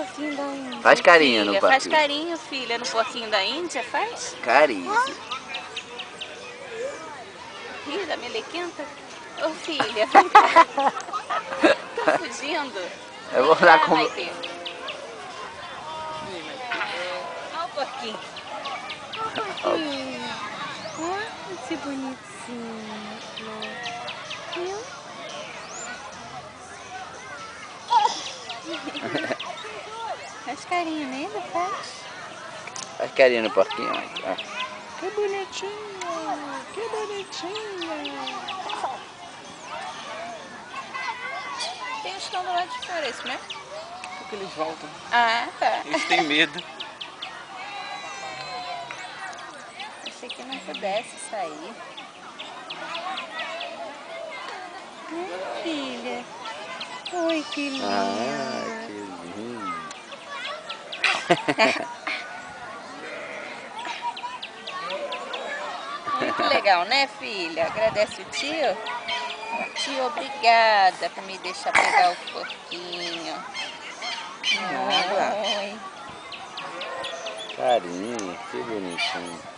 porquinho da Índia. Faz carinho no filha, porquinho. faz carinho, filha, no porquinho da Índia, faz? Carinho. Ih, da melequenta. Ô filha, vem cá. Tá fugindo? Eu vou lá com... Maite. Olha o porquinho. Olha o porquinho. Olha esse bonitinho. Viu? Faz carinho nele, faz? Faz carinho no porquinho. Ó. Que bonitinho, que bonitinho. Tem uns que estão do lado de fora, é isso mesmo? Porque eles voltam. Ah, tá. Eles têm medo. Achei que não pudesse sair. Filha. Oi, que lindo. Ah, que lindo. Muito legal, né, filha? Agradece o tio. Tio, obrigada por me deixar pegar o porquinho. Nada. Oi. Carinho, que bonitinho.